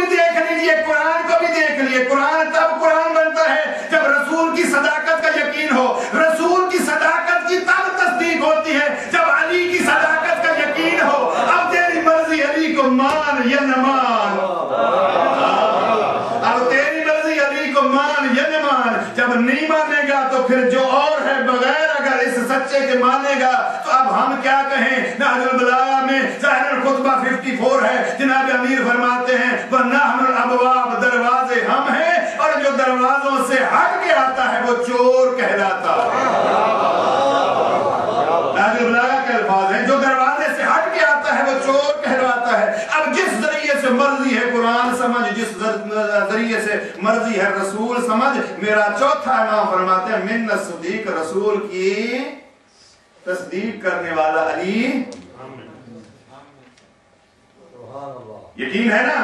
دیکھ لیجئے، قرآن کو بھی دیکھ لیجئے. قرآن تب قرآن بنتا ہے جب رسول کی صداقت کا یقین ہو. رسول کی صداقت کی تب تصدیق ہوتی ہے جب علی کی صداقت کا یقین ہو. اب تیری مرضی علی کو مان یا نہ مان، اب تیری مرضی علی کو مان یا نہ مان. جب نہیں مانے گا تو پھر جو اور ہے بغیر اگر اس سچے کے مانے گا تو اب ہم کیا کہیں. نہج البلاغہ میں ظاہر الخطبہ 54 ہے. جناب امیر فرماتے ہیں وَنَحْنُ الْأَبْوَابُ، دروازے ہم ہیں اور جو دروازوں سے ہٹ کے آتا ہے وہ چور کہلاتا ہے. نہج البلاغہ کے الفاظ ہیں، جو دروازے سے ہٹ کے آتا ہے وہ چور کہلاتا ہے. اب جس ذریعے سے مرضی ہے قرآن سمجھ، جس ذریعے سے مرضی ہے رسول سمجھ. میرا چوتھا امام فرماتے ہیں من الصدیق، رسول کی تصدیق کرنے والا علی. یقین ہے نا.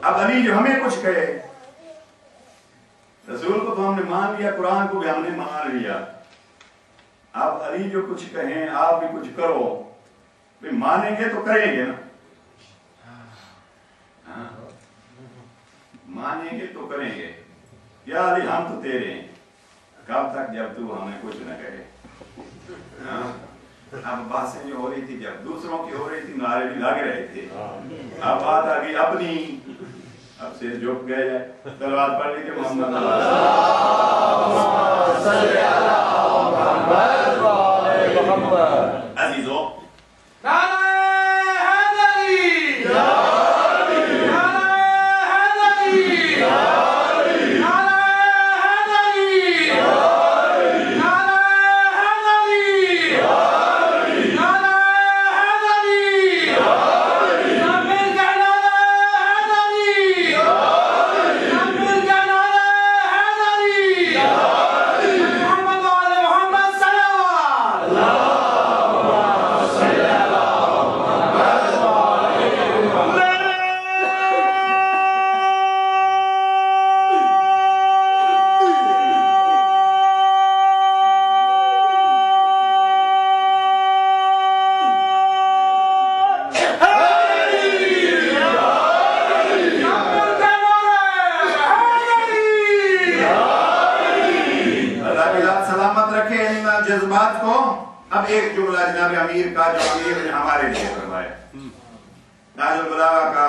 اب علی جو ہمیں کچھ کہے، رسول کو تو ہم نے مان لیا، قرآن کو بھی ہم نے مان لیا. اب علی جو کچھ کہیں آپ بھی کچھ کرو، مانیں گے تو کریں گے نا. مانیں گے تو کریں گے. یا علی ہم تو تیرے ہیں، کب تک جب تو ہمیں کچھ نہ کہے. اب باتیں جو ہو رہی تھی جب دوسروں کی ہو رہی تھی نعرے بھی لگ رہے تھے. اب بات آ گئی اپنی، اب سے جھک گئے. صلوات پڑھ لیجیے محمد عزیزوں. جذبات کو. اب ایک جملہ جناب امیر کا جو امیر نے ہمارے لیے فرمایا. نہج البلاغہ کا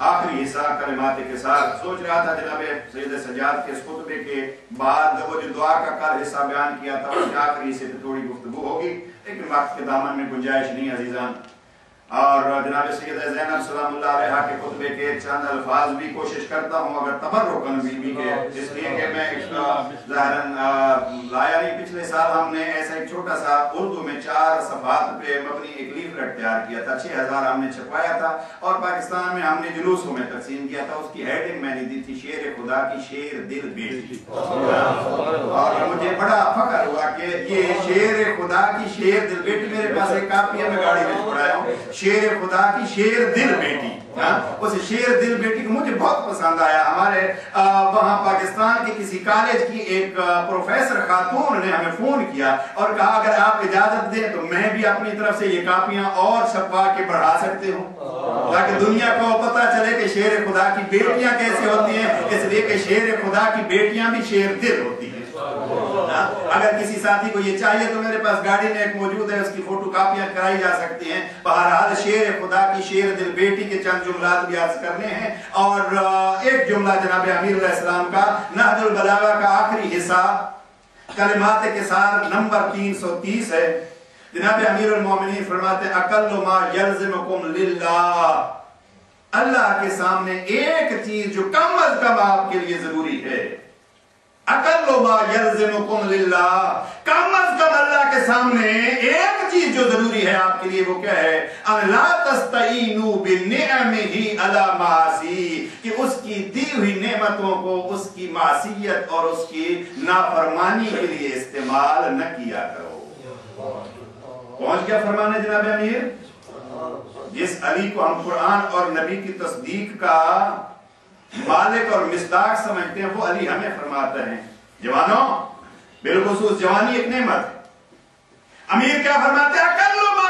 آخری حصہ کلمات کے ساتھ سوچ رہا تھا جناب سید سجاد کے اس خطبے کے بعد وہ جو دعا کا کل حصہ بیان کیا تھا اس کے آخری حصے پہ تھوڑی گفتگو ہوگی، لیکن وقت کے دامن میں گنجائش نہیں عزیزان. اور جناب سید زینب سلام اللہ علیہ کے خطبے کے چند الفاظ بھی کوشش کرتا ہوں اگر تبرکن بھی کے، اس لیے کہ میں ظاہراً لایا نہیں. پچھلے سال ہم نے ایسا ایک چھوٹا سا اردو میں 4 صفحات پہ مبنی ایک لیفلیٹ تیار کیا تھا، 6000 ہم نے چھپوایا تھا اور پاکستان میں ہم نے جلوسوں میں تقسیم کیا تھا. اس کی ہیڈنگ میں نے دی تھی شیر خدا کی شیر دل بیٹی. اور مجھے بڑا فخر ہوا کہ یہ شیر خدا کی شیر دل بیٹی میرے پاس ایک کاپی ہے، میں گاڑی میں پڑھایا ہوں. شیر خدا کی شیر دل بیٹی، اس شیر دل بیٹی کو مجھے بہت پسند آیا. ہمارے وہاں پاکستان کے کسی کالج کی ایک پروفیسر خاتون نے ہمیں فون کیا اور کہا اگر آپ اجازت دیں تو میں بھی اپنی طرف سے یہ کاپیاں اور چھپوا کے بڑھا سکتے ہوں تاکہ دنیا کو پتہ چلے کہ شیر خدا کی بیٹیاں کیسے ہوتی ہیں. اس لیے کہ شیر خدا کی بیٹیاں بھی شیر دل ہوتی ہیں. اگر کسی ساتھی کو یہ چاہیے تو میرے پاس گاڑی میں ایک موجود ہے، اس کی فوٹو کاپیاں کرائی جا سکتی ہیں. بہرحال شیر خدا کی شیر دل بیٹی کے چند جملات بھی عرض کرنے ہیں. اور ایک جملہ جناب امیر علیہ السلام کا نہج البلاغہ کا آخری حصہ کلمات کے ساتھ نمبر 330 ہے. جناب امیر المومنین فرماتے ہیں اقل ما یلزمکم للہ، اللہ کے سامنے ایک چیز جو کم از کم آپ کے لیے ضروری ہے. اقل ما یلزمکم للہ، کم از کم اللہ کے سامنے ایک چیز جو ضروری ہے آپ کے لیے وہ کیا ہے؟ ان لا تستعینوا بنعمہ علی معاصی، کہ اس کی دی ہوئی نعمتوں کو اس کی معصیت اور اس کی نافرمانی کے لیے استعمال نہ کیا کرو. پہنچ گیا فرمانے جناب امیر؟ جس علی کو ہم قرآن اور نبی کی تصدیق کا مالک اور مصداق سمجھتے ہیں وہ علی ہمیں فرماتے ہیں جوانوں، بالخصوص جوانی ایک نعمت ہے. امیر کیا فرماتے ہیں؟ اقل ما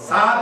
7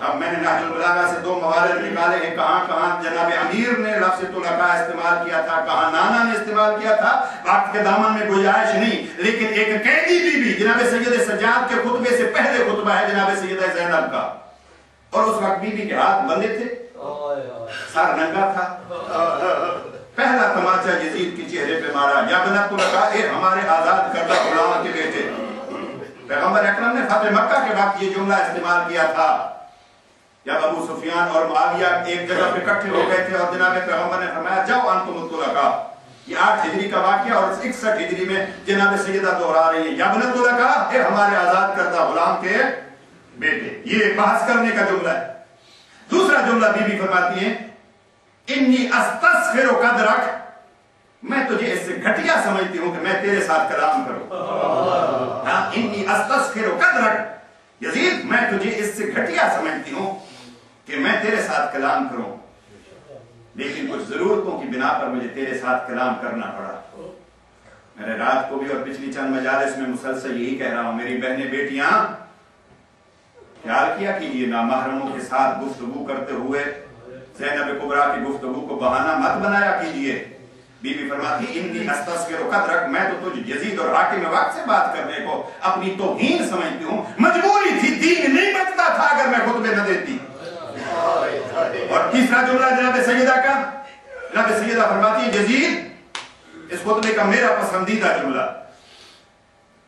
اب میں نے نہج البلاغہ سے 2 موارد نکالے ہیں، کہاں کہاں جناب امیر نے لفظ طلقاء استعمال کیا تھا، کہاں نانا نے استعمال کیا تھا. وقت کے دامن میں گنجائش نہیں، لیکن ایک قیدی بی بی جناب سید سجاد کے خطبے سے پہلے خطبہ ہے جناب سیدہ زینب کا، اور اس وقت بی بی کے ہاتھ بندے تھے، سر ننگا تھا. پہلا تماچا یزید کے چہرے پہ مارا، یا بنت طلقاء، اے ہمارے آزاد کردہ غلام کے بیٹے. پیغمبر اکرم نے فتح مکہ کے وقت یہ جملہ استعمال کیا تھا جب ابو سفیان اور معاویہ ایک جگہ پہ اکٹھے ہو گئے تھے اور جناب پیغمبر نے فرمایا جاؤ انتم الطلقاء. یہ 8 ہجری کا واقعہ اور 61 ہجری میں جناب سیدہ دوہرا رہی ہے، یا بنت طلقاء، اے ہمارے آزاد کردہ غلام کے بیٹے. یہ بحث کرنے کا جملہ ہے. دوسرا جملہ بی بی فرماتی ہیں انی استسخر قدرک، میں تجھے اس سے گھٹیا سمجھتی ہوں کہ میں تیرے ساتھ کلام کروں. انی استسخر قدرک یزید، میں تجھے اس سے گھٹیا سمجھتی ہوں کہ میں تیرے ساتھ کلام کروں، لیکن کچھ ضرورتوں کی بنا پر مجھے تیرے ساتھ کلام کرنا پڑا. میں نے رات کو بھی اور پچھلی چند مجالس میں مسلسل یہی کہہ رہا ہوں، میری بہنیں بیٹیاں خیال کیا کیجیے نامحرموں کے ساتھ گفتگو کرتے ہوئے زینب کبریٰ کی گفتگو کو بہانہ مت بنایا کیجیے. بی بی فرماتی انی استسخر قدرک، میں تو تجھ یزید اور حاکم وقت سے بات کرنے کو اپنی توہین سمجھتی ہوں، مجبوری تھی، دین نہیں بچتا تھا اگر میں خطبے نہ دیتی. اور تیسرا جملہ جناب سیدہ کا، جناب سیدہ فرماتی ہے یزید اس خطبے کا میرا پسندیدہ جملہ.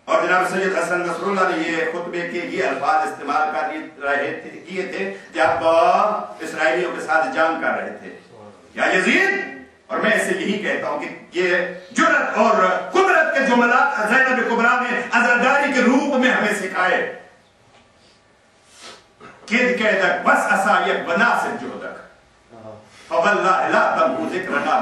اور جناب سید حسن نصر اللہ نے یہ خطبے کے یہ الفاظ استعمال کیے تھے جب اسرائیلیوں کے ساتھ جنگ کر رہے تھے. یا یزید، اور میں اسے یہی کہتا ہوں کہ یہ جرأت اور قدرت کے جملات زینب کبریٰ نے عزاداری کے روپ میں ہمیں سکھائے. کد قیدک بس عصایک بناصر جہدک فواللہ لا تمحو ذکرنا